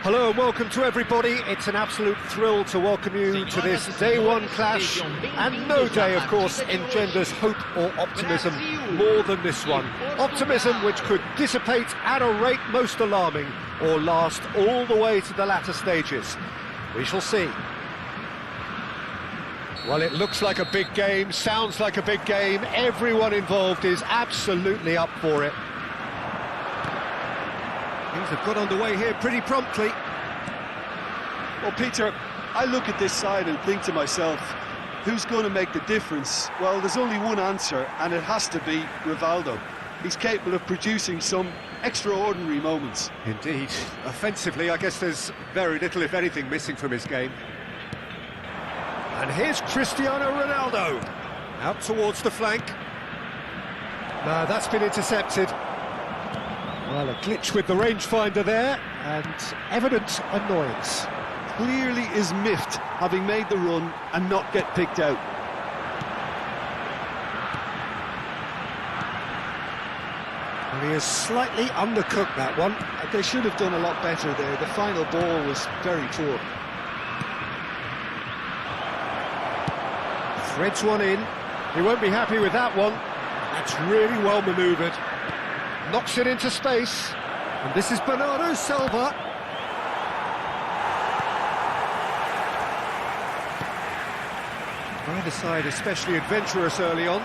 Hello and welcome to everybody. It's an absolute thrill to welcome you to this day one clash, and no day, of course, engenders hope or optimism more than this one. Optimism which could dissipate at a rate most alarming or last all the way to the latter stages. We shall see. Well, it looks like a big game, sounds like a big game. Everyone involved is absolutely up for it. Things have got underway here pretty promptly. Well, Peter, I look at this side and think to myself, who's going to make the difference? Well, there's only one answer, and it has to be Rivaldo. He's capable of producing some extraordinary moments. Indeed. Offensively, I guess there's very little, if anything, missing from his game. And here's Cristiano Ronaldo. Out towards the flank. No, that's been intercepted. Well, a glitch with the rangefinder there, and evident annoyance. Clearly is miffed, having made the run and not get picked out. And he has slightly undercooked that one. They should have done a lot better there. The final ball was very poor. Threads one in. He won't be happy with that one. That's really well manoeuvred. Knocks it into space. And this is Bernardo Silva. Either side especially adventurous early on.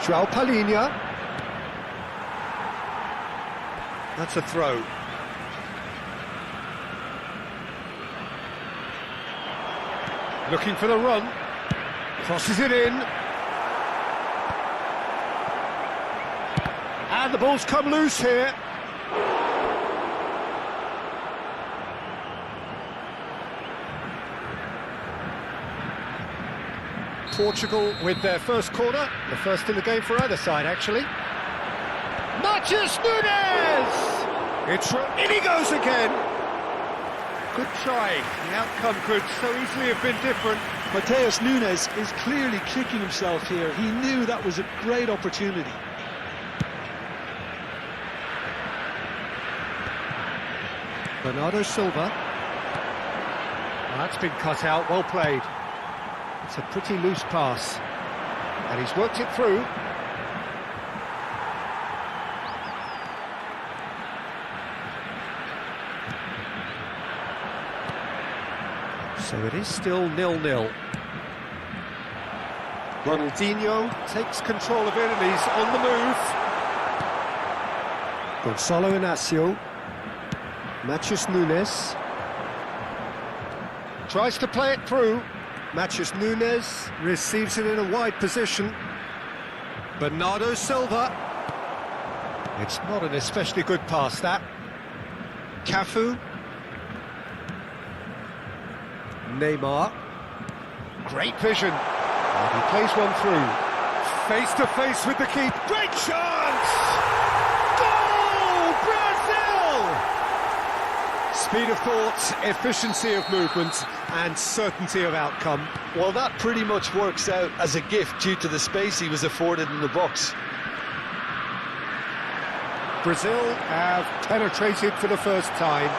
João Palhinha. That's a throw. Looking for the run. Crosses it in. And the ball's come loose here. Portugal with their first corner, the first in the game for either side, actually. Matheus Nunes! In he goes again. Good try. The outcome could so easily have been different. Matheus Nunes is clearly kicking himself here. He knew that was a great opportunity. Bernardo Silva. That's been cut out, well played. It's a pretty loose pass. And he's worked it through. So it is still 0-0. Ronaldinho takes control of it and he's on the move. Gonçalo Inácio. Matheus Nunes. Tries to play it through. Matheus Nunes receives it in a wide position. Bernardo Silva. It's not an especially good pass, that. Cafu. Neymar. Great vision. And he plays one through. Face to face with the keeper. Great chance! Goal! Brazil! Speed of thought, efficiency of movement, and certainty of outcome. Well, that pretty much works out as a gift due to the space he was afforded in the box. Brazil have penetrated for the first time.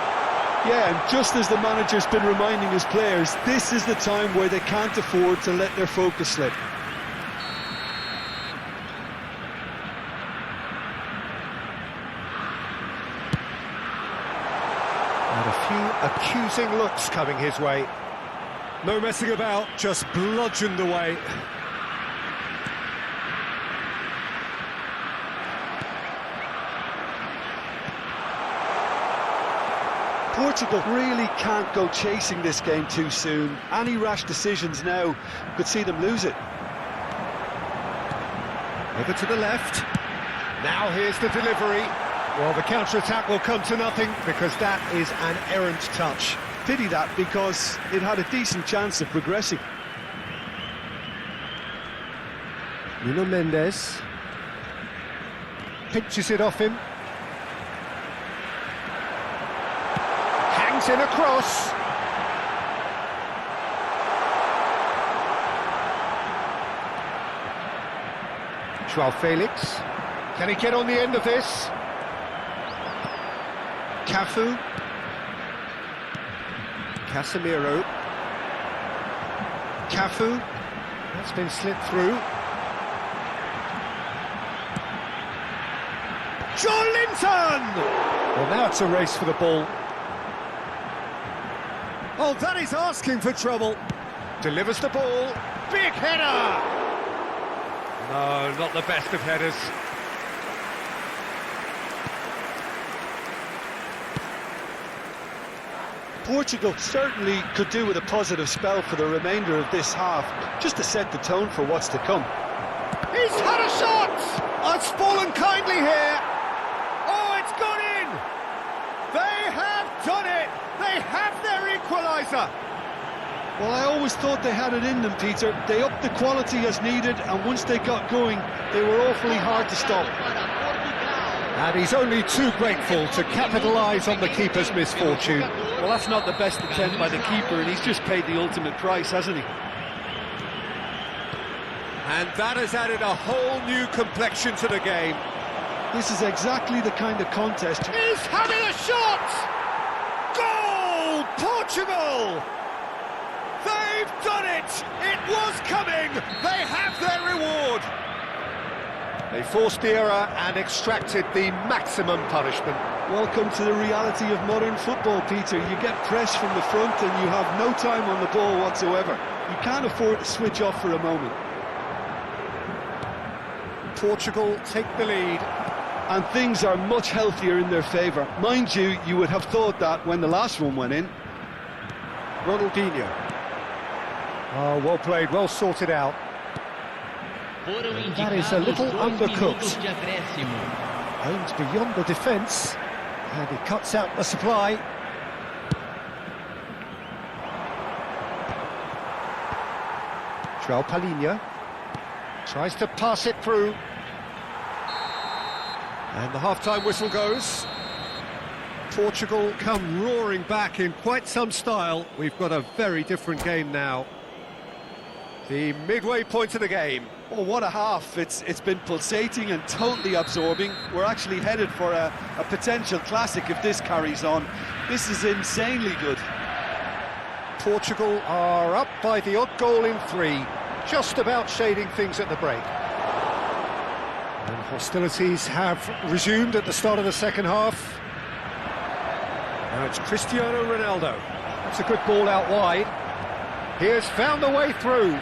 Yeah, and just as the manager's been reminding his players, this is the time where they can't afford to let their focus slip. And a few accusing looks coming his way. No messing about, just bludgeoned away. Portugal really can't go chasing this game too soon. Any rash decisions now could see them lose it. Over to the left. Now here's the delivery. Well, the counter-attack will come to nothing because that is an errant touch. Pity that, because it had a decent chance of progressing. Nuno Mendes pinches it off him. Hangs in a cross. João Felix. Can he get on the end of this? Cafu. Casemiro. Cafu. That's been slipped through. John Linton! Well, now it's a race for the ball. Oh, that is asking for trouble. Delivers the ball. Big header! No, not the best of headers. Portugal certainly could do with a positive spell for the remainder of this half, just to set the tone for what's to come. He's had a shot! Oh, it's fallen kindly here. Oh, it's gone in! They have done it! They have their equaliser! Well, I always thought they had it in them, Peter. They upped the quality as needed, and once they got going, they were awfully hard to stop. And he's only too grateful to capitalise on the keeper's misfortune. Well, that's not the best attempt by the keeper, and he's just paid the ultimate price, hasn't he? And that has added a whole new complexion to the game. This is exactly the kind of contest. He's having a shot! Goal! Portugal! They've done it! It was coming! They have their reward! They forced the error and extracted the maximum punishment. Welcome to the reality of modern football, Peter. You get pressed from the front and you have no time on the ball whatsoever. You can't afford to switch off for a moment. Portugal take the lead. And things are much healthier in their favour. Mind you, you would have thought that when the last one went in. Ronaldinho. Oh, well played, well sorted out. That is a little undercooked. Aims beyond the defence. And he cuts out the supply. João Palhinha tries to pass it through. And the half-time whistle goes. Portugal come roaring back in quite some style. We've got a very different game now. The midway point of the game. Oh, what a half. It's been pulsating and totally absorbing. We're actually headed for a potential classic if this carries on. This is insanely good. Portugal are up by the odd goal in 3, just about shading things at the break. And hostilities have resumed at the start of the second half. Now it's Cristiano Ronaldo. That's a good ball out wide. He has found a way through.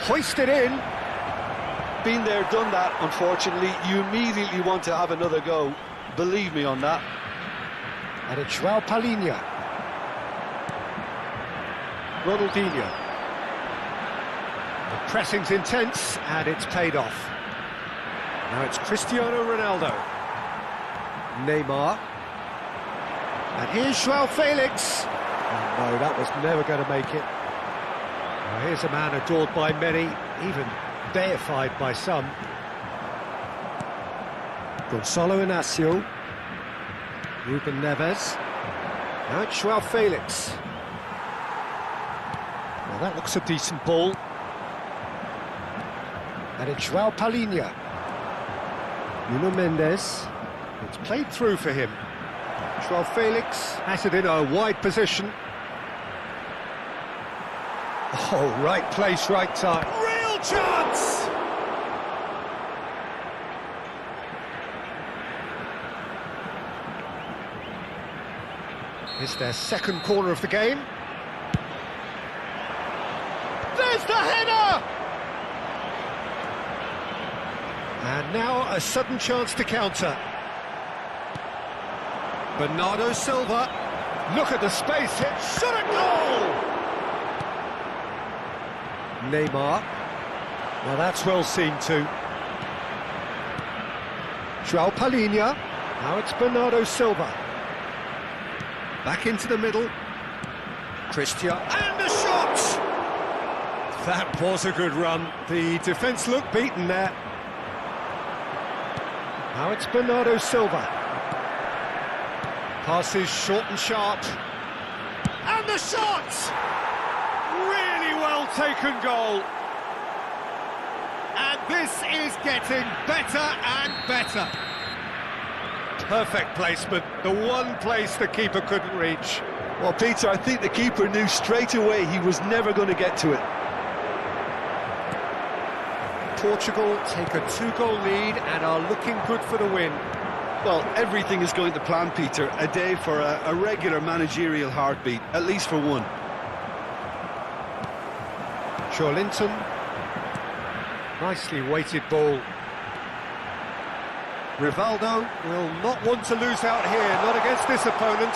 Hoisted in. Been there, done that, unfortunately. You immediately want to have another go. Believe me on that. And it's João Palhinha. Ronaldinho. The pressing's intense, and it's paid off. Now it's Cristiano Ronaldo. Neymar. And here's João Felix. Oh, no, that was never going to make it. Now, here's a man adored by many, even deified by some. Gonçalo Inácio. Ruben Neves. Now it's João Felix. Well, that looks a decent ball. And it's João Palhinha. Nuno Mendes. It's played through for him. João Felix has it in a wide position. Oh, right place, right time. Real chance! It's their second corner of the game. There's the header! And now a sudden chance to counter. Bernardo Silva. Look at the space, it shot a goal! Neymar. Well, that's well seen too. João Palhinha. Now it's Bernardo Silva. Back into the middle. Cristiano. And a shot! That was a good run. The defence looked beaten there. Now it's Bernardo Silva. Passes short and sharp. And the shot! Really well taken goal. And this is getting better and better. Perfect placement, the one place the keeper couldn't reach. Well, Peter, I think the keeper knew straight away he was never going to get to it. Portugal take a 2-goal lead and are looking good for the win. Well, everything is going to plan, Peter. A day for a regular managerial heartbeat, at least for one. Linton. Nicely weighted ball. Rivaldo will not want to lose out here, not against this opponent.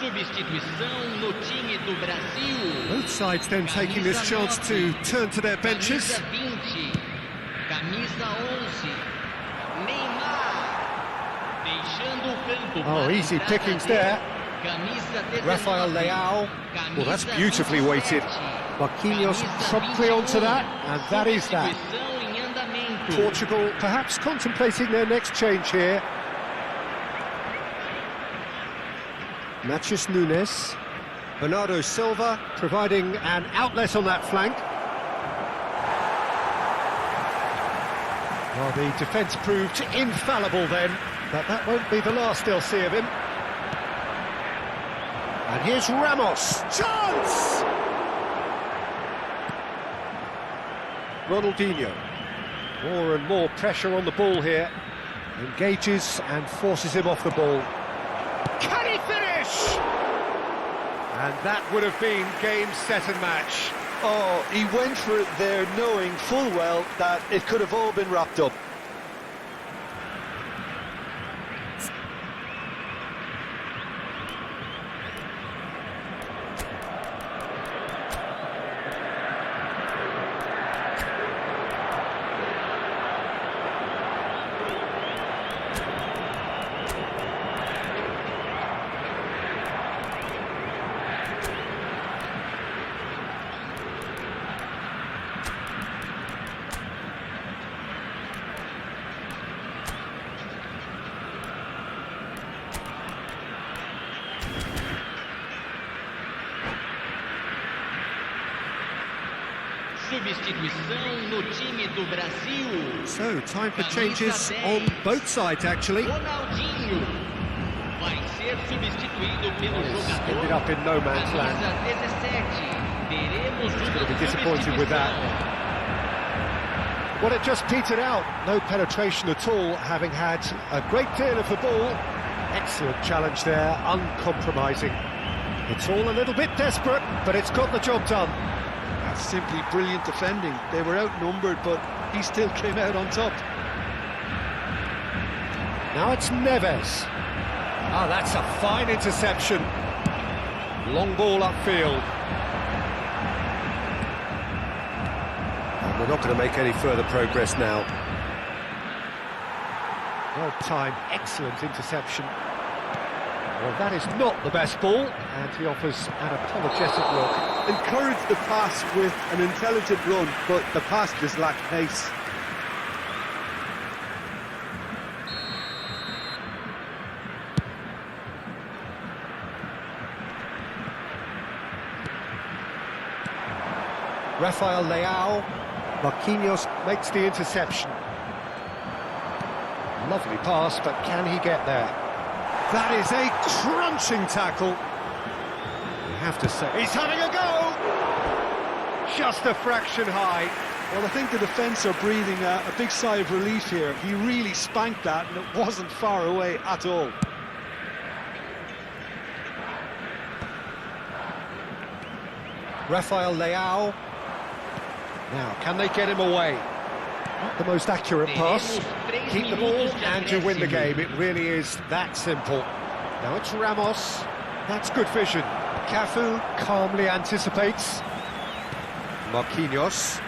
Substituição no time do Brasil. Both sides then taking this chance to turn to their benches. Camisa 20, camisa 11, Neymar. Deixando o campo Oh, easy pickings there. Rafael Leao. Well, that's beautifully weighted. Marquinhos promptly onto that, and that is that. Portugal perhaps contemplating their next change here. Matheus Nunes. Bernardo Silva providing an outlet on that flank. Well, the defence proved infallible then, but that won't be the last they'll see of him. And here's Ramos. Chance! Ronaldinho. More and more pressure on the ball here. Engages and forces him off the ball. Can he finish? And that would have been game, set and match. Oh, he went for it there knowing full well that it could have all been wrapped up. Substituição no time do Brasil. So, time for changes on both sides, actually. Ronaldinho vai ser substituído pelo jogador. Ended up in no man's land. Camisa 17. Teremos Going to be disappointed with that. Well, it just petered out. No penetration at all, having had a great deal of the ball. Excellent challenge there, uncompromising. It's all a little bit desperate, but it's got the job done. That's simply brilliant defending. They were outnumbered, but he still came out on top. Now it's Neves. Ah, that's a fine interception. Long ball upfield. And we're not going to make any further progress now. Well timed, excellent interception. Well, that is not the best ball, and he offers an apologetic look. Encourage the pass with an intelligent run, but the pass just lacked pace. Rafael Leao. Marquinhos makes the interception. Lovely pass, but can he get there? That is a crunching tackle. You have to say, he's having a go! Just a fraction high. Well, I think the defence are breathing a big sigh of relief here. He really spanked that, and it wasn't far away at all. Rafael Leao. Now, can they get him away? Not the most accurate pass. Keep the ball and you win the game. It really is that simple. Now it's Ramos. That's good vision. Cafu calmly anticipates. Marquinhos.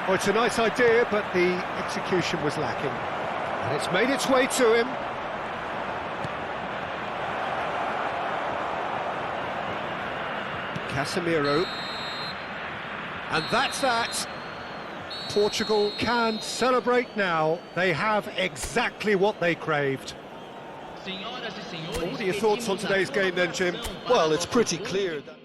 Oh, it's a nice idea, but the execution was lacking. And it's made its way to him. Casemiro. And that's that. Portugal can celebrate now. They have exactly what they craved. What are your thoughts on today's game then, Jim? Well, it's pretty clear that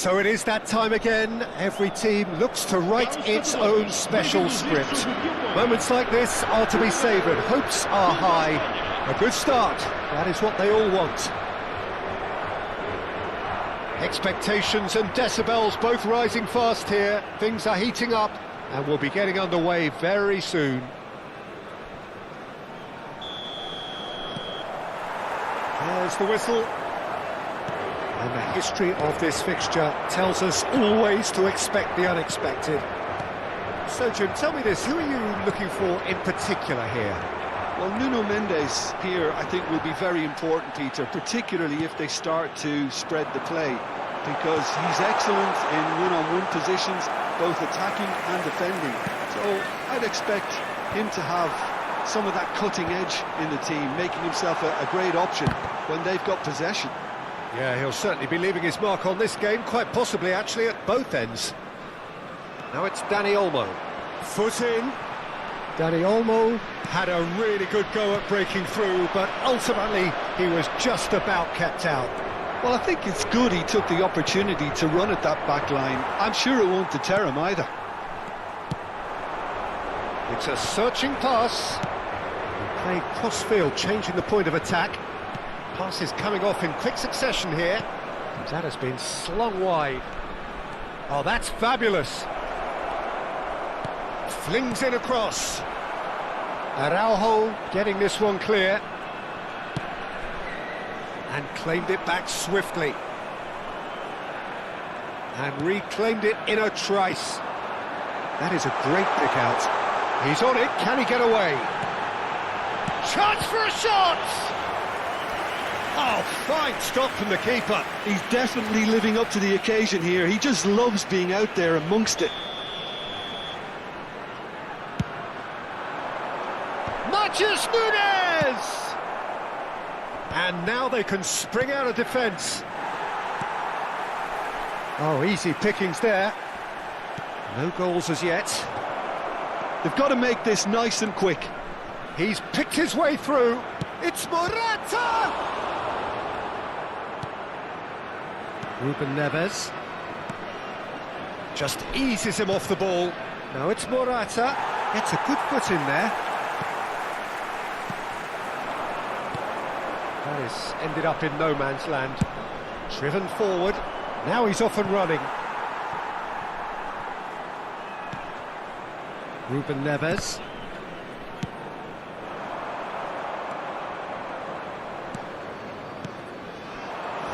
So it is that time again. Every team looks to write its own special script. Moments like this are to be savoured. Hopes are high. A good start. That is what they all want. Expectations and decibels both rising fast here. Things are heating up and we'll be getting underway very soon. There's the whistle. And the history of this fixture tells us always to expect the unexpected. So, Jim, tell me this, who are you looking for in particular here? Well, Nuno Mendes here, I think, will be very important, Peter, particularly if they start to spread the play, because he's excellent in one-on-one positions, both attacking and defending. So I'd expect him to have some of that cutting edge in the team, making himself a great option when they've got possession. Yeah, he'll certainly be leaving his mark on this game, quite possibly actually at both ends. Now it's Dani Olmo. Foot in. Dani Olmo had a really good go at breaking through, but ultimately he was just about kept out. Well, I think it's good he took the opportunity to run at that back line. I'm sure it won't deter him either. It's a searching pass. Play cross-field, changing the point of attack. Pass is coming off in quick succession here. That has been slung wide. Oh, that's fabulous. Flings in across. Araujo getting this one clear. And claimed it back swiftly. And reclaimed it in a trice. That is a great pick out. He's on it, can he get away? Chance for a shot! Oh, fine stop from the keeper. He's definitely living up to the occasion here. He just loves being out there amongst it. Matheus Nunes! And now they can spring out of defence. Oh, easy pickings there. No goals as yet. They've got to make this nice and quick. He's picked his way through. It's Morata! Ruben Neves. Just eases him off the ball. Now it's Morata. Gets a good foot in there. That is ended up in no man's land. Driven forward. Now he's off and running. Ruben Neves.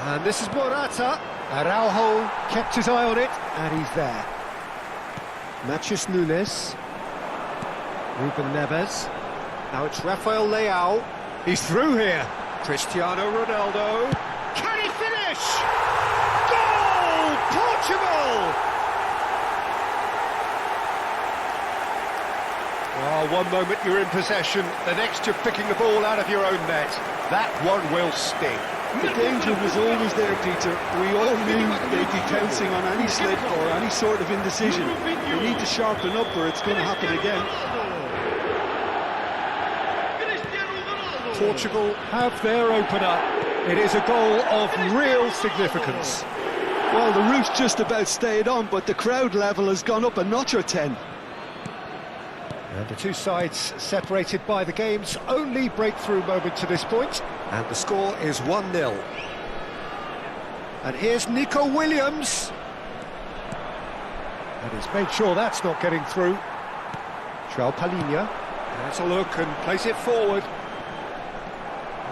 And this is Morata. Araujo kept his eye on it, and he's there. Matheus Nunes. Ruben Neves. Now it's Rafael Leao. He's through here. Cristiano Ronaldo. Can he finish? Goal! Portugal! Oh, one moment you're in possession, the next you're picking the ball out of your own net. That one will sting. The danger was always there, Peter. We all knew they'd be pouncing on any slip or any sort of indecision. They need to sharpen up or it's going to happen again. Portugal have their opener. It is a goal of real significance. Well, the roof's just about stayed on, but the crowd level has gone up a notch or 10. And the two sides separated by the game's only breakthrough moment to this point. And the score is 1-0. And here's Nico Williams. And he's made sure that's not getting through. João Palhinha. Has a look and plays it forward.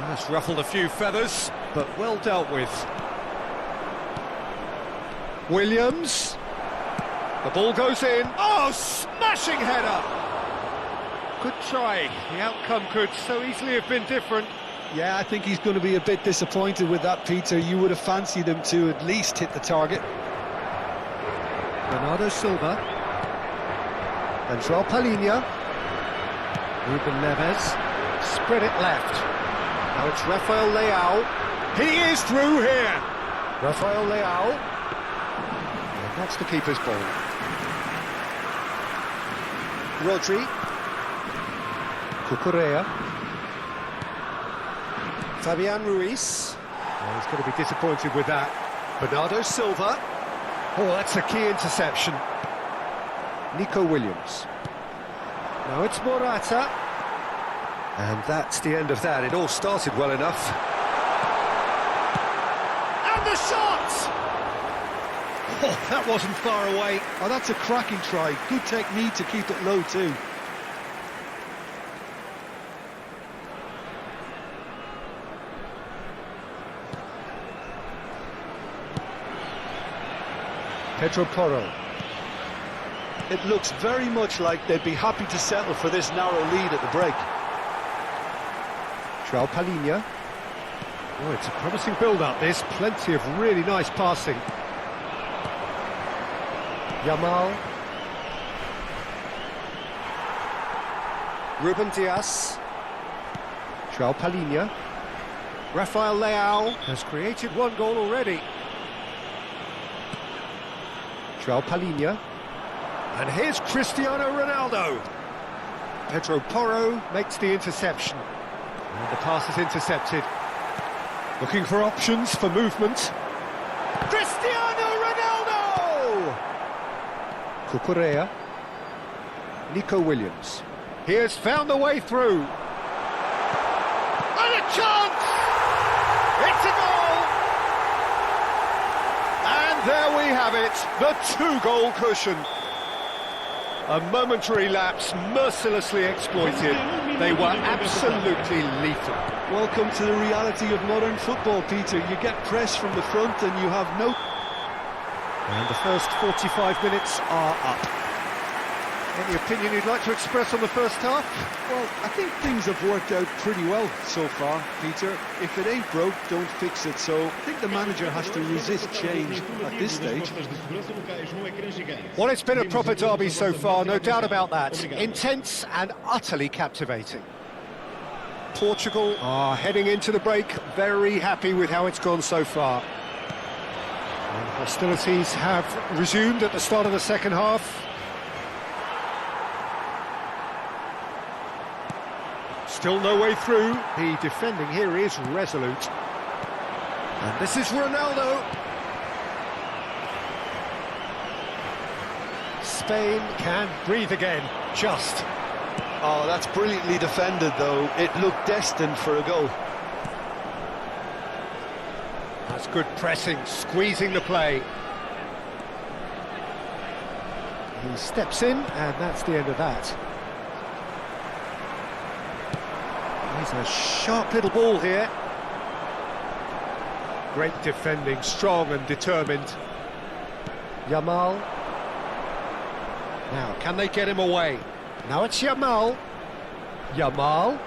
That's ruffled a few feathers, but well dealt with. Williams. The ball goes in. Oh, smashing header! Good try. The outcome could so easily have been different. Yeah, I think he's going to be a bit disappointed with that, Peter. You would have fancied him to at least hit the target. Bernardo Silva. And João Palhinha. Ruben Neves. Spread it left. Now it's Rafael Leao. He is through here. Rafael Leao. And that's the keeper's ball. Rodri. Cucurella. Fabian Ruiz. Oh, he's going to be disappointed with that. Bernardo Silva. Oh, that's a key interception. Nico Williams. Now it's Morata. And that's the end of that. It all started well enough. And the shot! Oh, that wasn't far away. Oh, that's a cracking try. Good technique to keep it low too. Pedro Porro. It looks very much like they'd be happy to settle for this narrow lead at the break. João Palhinha. Oh, it's a promising build-up, this. Plenty of really nice passing. Yamal. Ruben Dias. João Palhinha. Rafael Leao has created one goal already. João Palhinha. And here's Cristiano Ronaldo. Pedro Porro makes the interception. And the pass is intercepted. Looking for options for movement. Cristiano Ronaldo! Cucurella. Nico Williams. He has found the way through. And a chance! It's a goal! And there we have it, the two-goal cushion. A momentary lapse mercilessly exploited. They were absolutely lethal. Welcome to the reality of modern football, Peter. You get press from the front and you have no... And the first 45 minutes are up. Any opinion you'd like to express on the first half? Well, I think things have worked out pretty well so far, Peter. If it ain't broke, don't fix it. So I think the manager has to resist change at this stage. Well, it's been a proper derby so far, no doubt about that. Intense and utterly captivating. Portugal are heading into the break, very happy with how it's gone so far. And hostilities have resumed at the start of the second half. Still no way through. The defending here is resolute. And this is Ronaldo. Spain can breathe again, just. Oh, that's brilliantly defended, though. It looked destined for a goal. That's good pressing, squeezing the play. He steps in, and that's the end of that. He's a sharp little ball here. Great defending, strong and determined. Yamal. Now, can they get him away? Now it's Yamal. Yamal.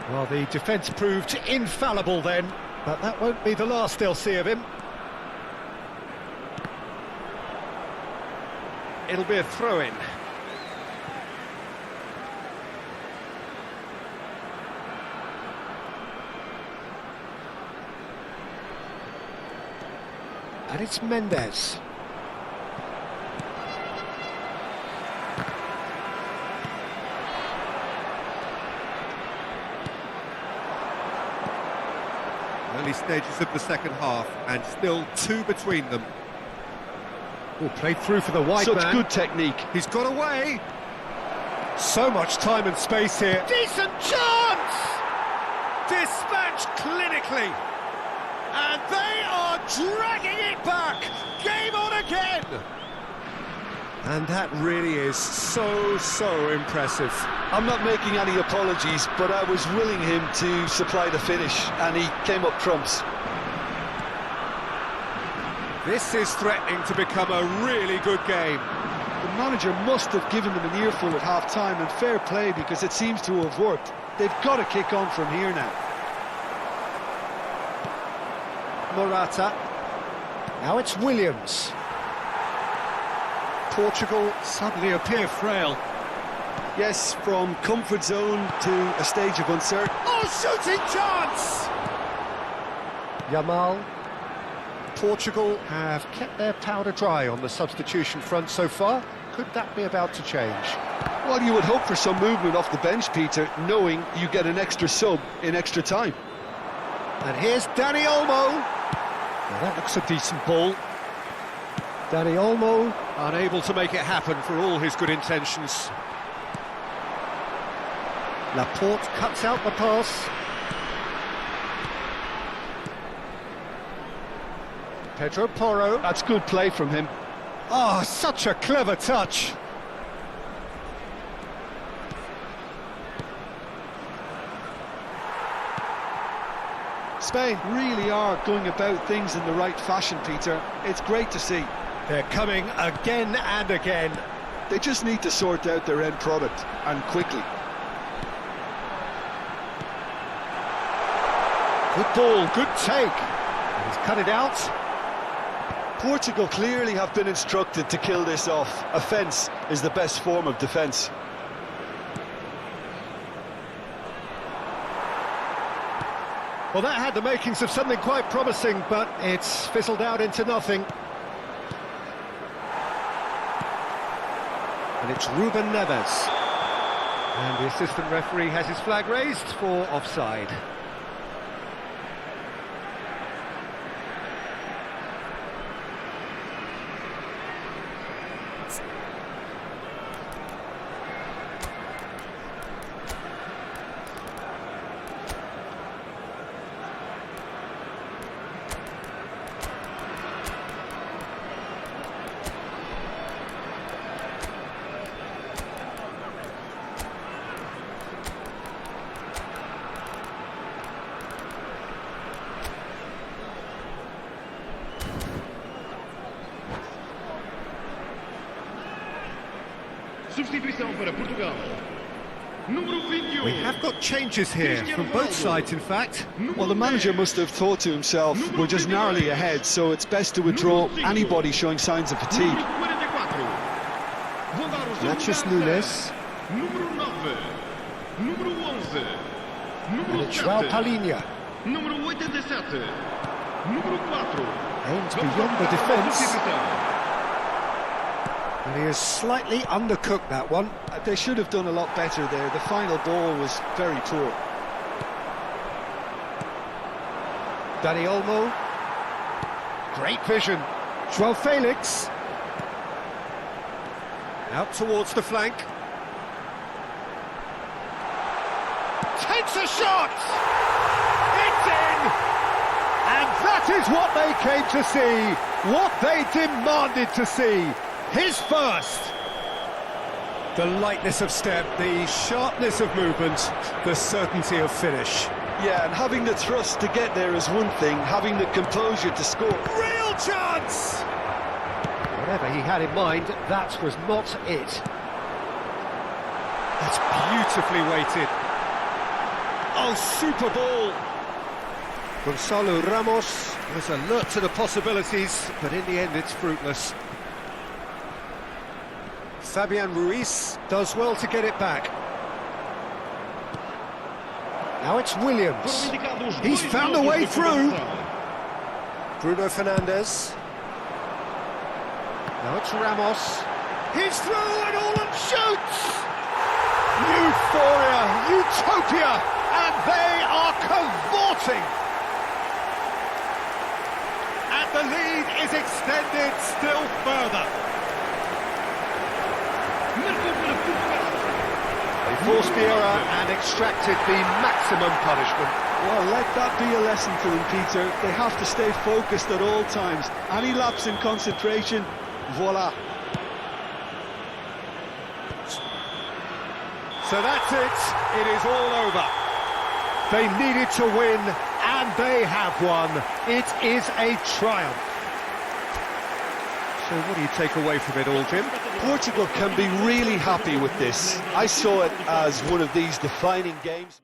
Well, the defence proved infallible then, but that won't be the last they'll see of him. It'll be a throw-in. And it's Mendes. Early stages of the second half, and still two between them. Oh, played through for the wide man. Such good technique. He's got away. So much time and space here. Decent chance! Dispatched clinically. And they are dragging it back. Game on again. And that really is so impressive. I'm not making any apologies, but I was willing him to supply the finish, and he came up trumps. This is threatening to become a really good game. The manager must have given them an earful at half-time, and fair play, because it seems to have worked. They've got to kick on from here now. Morata. Now it's Williams. Portugal suddenly appear frail. Yes, from comfort zone to a stage of uncertainty. Oh, shooting chance! Yamal. Portugal have kept their powder dry on the substitution front so far. Could that be about to change? Well, you would hope for some movement off the bench, Peter, knowing you get an extra sub in extra time. And here's Dani Olmo. Now that looks a decent ball. Dani Olmo unable to make it happen for all his good intentions. Laporte cuts out the pass. Pedro Porro. That's good play from him. Oh, such a clever touch. Spain really are going about things in the right fashion, Peter. It's great to see. They're coming again and again. They just need to sort out their end product, and quickly. Good ball, good take. And he's cut it out. Portugal clearly have been instructed to kill this off. Offence is the best form of defence. Well, that had the makings of something quite promising, but it's fizzled out into nothing. And it's Ruben Neves. And the assistant referee has his flag raised for offside. Substituição para Portugal. Número 21. We have got changes here from both sides, in fact. Well, the manager must have thought to himself, we're just narrowly ahead, so it's best to withdraw anybody showing signs of fatigue. Nachos Nunes. Número 9. Número 11. Número And it's João 7. Palhinha. Número 87. Número 4. Aims beyond the defence. And he has slightly undercooked that one. They should have done a lot better there. The final ball was very poor. Dani Olmo. Great vision. João Felix. Out towards the flank. Takes a shot! It's in! And that is what they came to see. What they demanded to see. His first. The lightness of step, the sharpness of movement, the certainty of finish. Yeah, and having the thrust to get there is one thing, having the composure to score. Real chance! Whatever he had in mind, that was not it. That's beautifully weighted. Oh, super ball! Gonzalo Ramos was alert to the possibilities, but in the end it's fruitless. Fabian Ruiz does well to get it back. Now it's Williams. He's found a way through. Bruno Fernandes. Now it's Ramos. He's through and all shoots! Euphoria, utopia, and they are cavorting. And the lead is extended still further. They forced the error and extracted the maximum punishment. Well, let that be a lesson to them, Peter. They have to stay focused at all times. Any lapse in concentration, voila. So that's it. It is all over. They needed to win, and they have won. It is a triumph. So what do you take away from it all, Jim? Portugal can be really happy with this. I saw it as one of these defining games.